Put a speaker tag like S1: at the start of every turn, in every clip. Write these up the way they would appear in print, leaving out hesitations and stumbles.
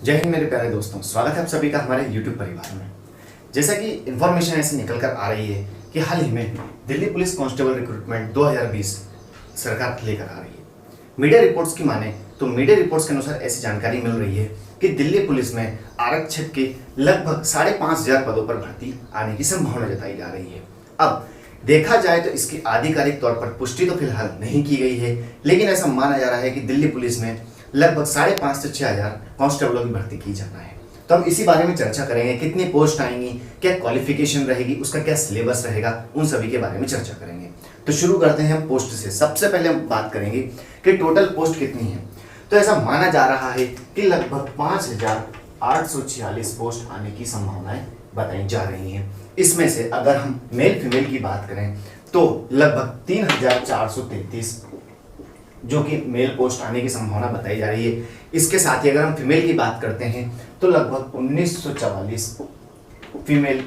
S1: जय हिंद मेरे प्यारे दोस्तों, स्वागत है आप सभी का हमारे YouTube परिवार में। जैसा कि इन्फॉर्मेशन ऐसी निकल कर आ रही है कि हाल ही में दिल्ली पुलिस कांस्टेबल रिक्रूटमेंट 2020 सरकार लेकर आ रही है। मीडिया रिपोर्ट्स की माने तो मीडिया रिपोर्ट्स के अनुसार ऐसी जानकारी मिल रही है कि दिल्ली पुलिस में आरक्षक के लगभग 5,500 पदों पर भर्ती आने की संभावना जताई जा रही है। अब देखा जाए तो इसकी आधिकारिक तौर पर पुष्टि तो फिलहाल नहीं की गई है, लेकिन ऐसा माना जा रहा है कि दिल्ली पुलिस में लगभग 5,500 से 6,000 कांस्टेबलों की भर्ती की जाना है। तो हम इसी बारे में चर्चा करेंगे, कितनी पोस्ट आएंगी, क्या क्वालिफिकेशन रहेगी, उसका क्या सिलेबस रहेगा, उन सभी के बारे में चर्चा करेंगे। तो शुरू करते हैं हम पोस्ट से। सबसे पहले हम बात करेंगे कि टोटल पोस्ट कितनी है। तो ऐसा माना जा रहा है कि लगभग 5,846 पोस्ट आने की संभावनाएं बताई जा रही हैं। इसमें से अगर हम मेल फीमेल की बात करें तो लगभग 3,433 जो कि मेल पोस्ट आने की संभावना बताई जा रही है। इसके साथ ही अगर हम फीमेल की बात करते हैं तो लगभग 1,944 फीमेल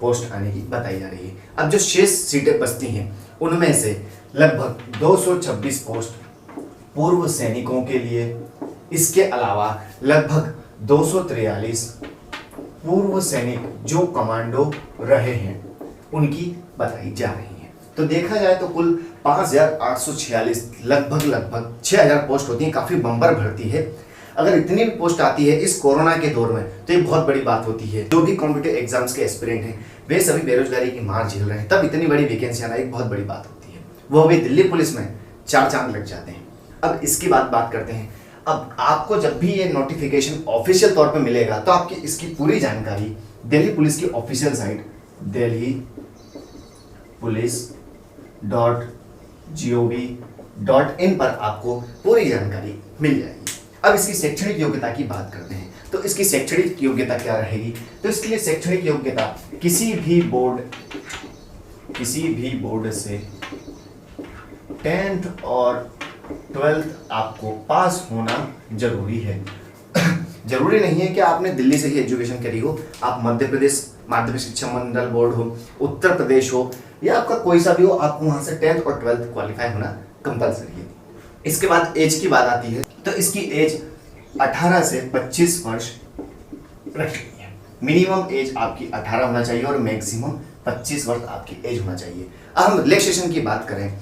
S1: पोस्ट आने की बताई जा रही है। अब जो शेष सीटें बचती हैं उनमें से लगभग 226 पोस्ट पूर्व सैनिकों के लिए, इसके अलावा लगभग 243 पूर्व सैनिक जो कमांडो रहे हैं उनकी बताई जा रही है। तो देखा जाए तो कुल 5,846 लगभग 6,000 पोस्ट होती हैं। काफी बम्पर भर्ती है। अगर इतनी भी पोस्ट आती है इस कोरोना के दौर में तो ये बहुत बड़ी बात होती है। जो भी कॉम्पिटिटिव एग्जाम्स के एस्पिरेंट हैं वे सभी बेरोजगारी की मार झेल रहे हैं, तब इतनी बड़ी वैकेंसी आना एक बहुत बड़ी बात होती है। वो भी दिल्ली पुलिस में 4 चांद लग जाते हैं। अब इसकी बात करते हैं। अब आपको जब भी ये नोटिफिकेशन ऑफिशियल तौर पर मिलेगा तो आपकी इसकी पूरी जानकारी दिल्ली पुलिस की ऑफिशियल साइट delhipolice.gov.in पर आपको पूरी जानकारी मिल जाएगी। अब इसकी शैक्षणिक योग्यता की बात करते हैं। तो इसकी शैक्षणिक योग्यता क्या रहेगी? तो इसके लिए शैक्षणिक योग्यता किसी भी बोर्ड से 10th और 12th आपको पास होना जरूरी है। जरूरी नहीं है कि आपने दिल्ली से ही एजुकेशन करी हो। आप मध्य प्रदेश माध्यमिक शिक्षा मंडल बोर्ड हो, उत्तर प्रदेश हो, या आपका कोई सा भी हो, आपको वहां से 10th और 12th क्वालिफाई होना कंपलसरी है। इसके बाद एज की बात आती है। तो इसकी एज 18 से 25 वर्ष रखनी है। मिनिमम एज आपकी 18 होना चाहिए और मैक्सिमम 25 वर्ष आपकी एज होना चाहिए। अब हम रिलैक्सेशन की बात करें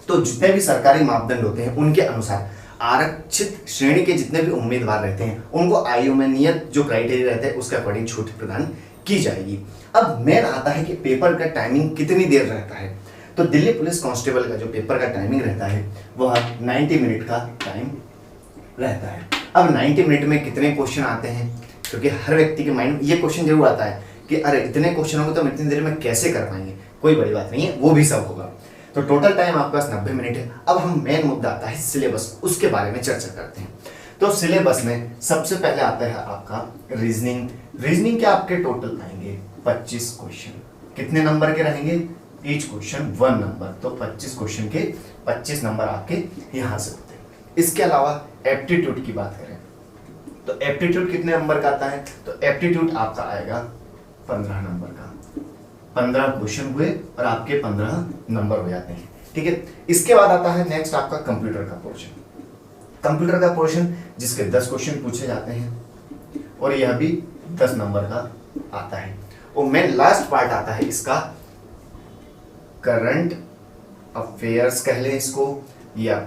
S1: तो जितने भी सरकारी मापदंड होते हैं उनके अनुसार आरक्षित श्रेणी के जितने भी उम्मीदवार रहते हैं उनको आयु में नियत जो क्राइटेरिया रहता है उसके अकॉर्डिंग छूट प्रदान की जाएगी। अब मेन आता है कि पेपर का टाइमिंग कितनी देर रहता है। तो दिल्ली पुलिस कांस्टेबल का जो पेपर का टाइमिंग रहता है वह 90 मिनट का टाइम रहता है। अब 90 मिनट में कितने क्वेश्चन आते हैं, क्योंकि हर व्यक्ति के माइंड में ये क्वेश्चन जरूर आता है कि अरे इतने क्वेश्चन होंगे तो हम इतनी देर में कैसे कर पाएंगे। कोई बड़ी बात नहीं है, वो भी सब होगा। तो टोटल टाइम आपके पास 90 मिनट है। अब हम मेन मुद्दा आता है सिलेबस, उसके बारे में चर्चा करते हैं। तो सिलेबस में सबसे पहले आता है आपका रीजनिंग। रीजनिंग के आपके टोटल आएंगे 25 क्वेश्चन। कितने नंबर के रहेंगे? Each question 1 number. तो 25 क्वेश्चन के 25 नंबर आपके यहाँ से होते हैं। इसके अलावा एप्टीट्यूड की बात करें तो एप्टीट्यूड कितने नंबर का आता है? तो एप्टीट्यूड आपका आएगा 15 नंबर का। 15 क्वेश्चन हुए और आपके 15 नंबर हो जाते हैं। ठीक है। इसके बाद आता है नेक्स्ट आपका कंप्यूटर का पोर्शन। कंप्यूटर का पोर्शन जिसके 10 क्वेश्चन पूछे जाते हैं और यह भी 10 नंबर का आता है। और मेन लास्ट पार्ट आता है इसका करंट अफेयर्स कह लें इसको, या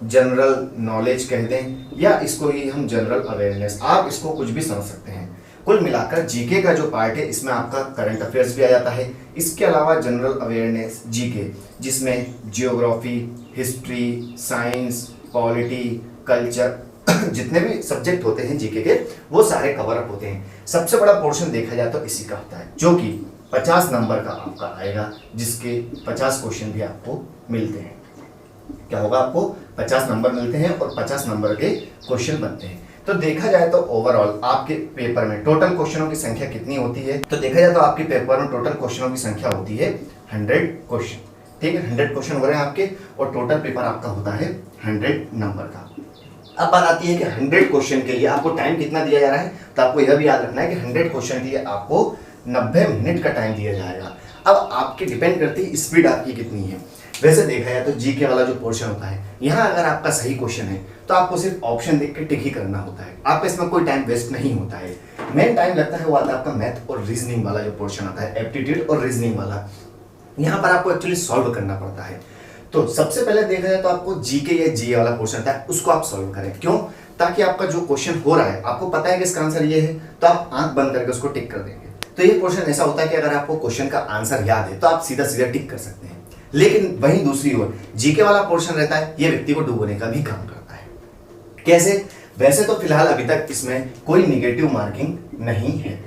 S1: जनरल नॉलेज कह दें, या इसको ही हम जनरल अवेयरनेस, आप इसको कुछ भी समझ सकते हैं। कुल मिलाकर जीके का जो पार्ट है इसमें आपका करंट अफेयर्स भी आ जाता है। इसके अलावा जनरल अवेयरनेस जीके जिसमें geography, history, science, polity, culture जितने भी सब्जेक्ट होते हैं जीके के वो सारे कवर अप होते हैं। सबसे बड़ा पोर्शन देखा जाए तो इसी का होता है जो कि 50 नंबर का आपका आएगा, जिसके 50 क्वेश्चन भी आपको मिलते हैं। क्या होगा? आपको 50 नंबर मिलते हैं और 50 नंबर के क्वेश्चन बनते हैं। तो देखा जाए तो ओवरऑल आपके पेपर में टोटल क्वेश्चनों की संख्या कितनी होती है? तो देखा जाए तो आपके पेपर में टोटल क्वेश्चनों की संख्या होती है 100 क्वेश्चन। ठीक है, 100 क्वेश्चन हो रहे हैं आपके और टोटल पेपर आपका होता है 100 नंबर का। अब बात आती है कि 100 क्वेश्चन के लिए आपको टाइम कितना दिया जा रहा है। तो आपको यह भी याद रखना है कि 100 क्वेश्चन के लिए आपको 90 मिनट का टाइम दिया जाएगा। अब आपके डिपेंड करती है स्पीड आपकी कितनी है। वैसे देखा जाए तो जीके वाला जो पोर्शन होता है, यहाँ अगर आपका सही क्वेश्चन है तो आपको सिर्फ ऑप्शन देख के टिक ही करना होता है, आपका इसमें कोई टाइम वेस्ट नहीं होता है। मेन टाइम लगता है वो आता है आपका मैथ और रीजनिंग वाला जो पोर्शन आता है, एप्टीट्यूड और रीजनिंग वाला, यहाँ पर आपको एक्चुअली सॉल्व करना पड़ता है। तो सबसे पहले देखा जाए तो आपको जीके या जीए वाला पोर्शन था उसको आप सॉल्व करें। क्यों? ताकि आपका जो क्वेश्चन हो रहा है आपको पता है कि इसका आंसर ये है, तो आप आंख बंद करके उसको टिक कर देंगे। तो ये पोर्शन ऐसा होता है कि अगर आपको क्वेश्चन का आंसर याद है तो आप सीधा सीधा टिक कर सकते हैं। लेकिन वहीं दूसरी ओर जीके वाला पोर्शन रहता है, ये व्यक्ति को डुबोने का भी काम करता है। कैसे? वैसे तो फिलहाल अभी तक इसमें कोई निगेटिव मार्किंग नहीं है,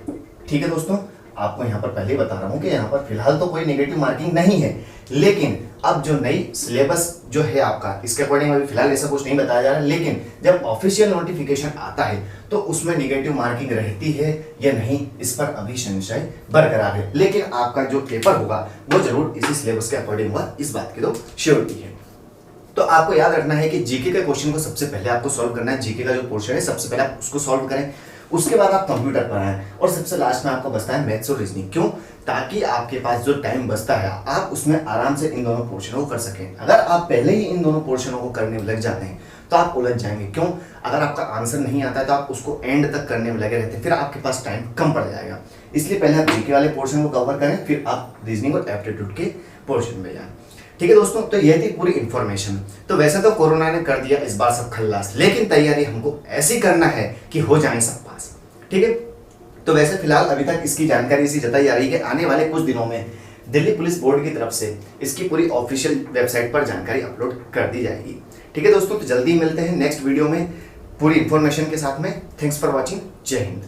S1: ठीक है दोस्तों, आपको यहाँ पर पहले ही बता रहा हूँ कि यहाँ पर फिलहाल तो कोई नेगेटिव मार्किंग नहीं है। लेकिन अब जो नई सिलेबस जो है आपका, इसके अकॉर्डिंग अभी फिलहाल ऐसा कुछ नहीं बताया जा रहा है, लेकिन जब ऑफिशियल नोटिफिकेशन आता है तो उसमें नेगेटिव मार्किंग रहती है या नहीं, इस पर अभी संशय बरकरार है। लेकिन आपका जो पेपर होगा वो जरूर इसी सिलेबस के अकॉर्डिंग होगा, इस बात की तो श्योरिटी है। तो आपको याद रखना है कि जीके के क्वेश्चन को सबसे पहले आपको सॉल्व करना है। जीके का जो पोर्शन है सबसे पहले आप उसको सॉल्व करें, उसके बाद आप कंप्यूटर पर आए और सबसे लास्ट में आपको बचता है मैथ्स और रीजनिंग। क्यों? ताकि आपके पास जो टाइम बचता है आप उसमें आराम से इन दोनों पोर्शनों को कर सकें। अगर आप पहले ही इन दोनों पोर्शनों को करने में लग जाते हैं तो आप उलझ जाएंगे। क्यों? अगर आपका आंसर नहीं आता है तो आप उसको एंड तक करने में लगे रहते हैं, फिर आपके पास टाइम कम पड़ जाएगा। इसलिए पहले आप जीके वाले पोर्शन को कवर करें, फिर आप रीजनिंग और एप्टीट्यूड के पोर्शन में जाएं। ठीक है दोस्तों, तो यह थी पूरी इन्फॉर्मेशन। तो वैसे तो कोरोना ने कर दिया इस बार सब खल्लास, लेकिन तैयारी हमको ऐसी करना है कि हो जाए सब पास। ठीक है, तो वैसे फिलहाल अभी तक इसकी जानकारी इसी जताई जा रही है कि आने वाले कुछ दिनों में दिल्ली पुलिस बोर्ड की तरफ से इसकी पूरी ऑफिशियल वेबसाइट पर जानकारी अपलोड कर दी जाएगी। ठीक है दोस्तों, तो जल्दी मिलते हैं नेक्स्ट वीडियो में पूरी इन्फॉर्मेशन के साथ में। Thanks for watching. जय हिंद।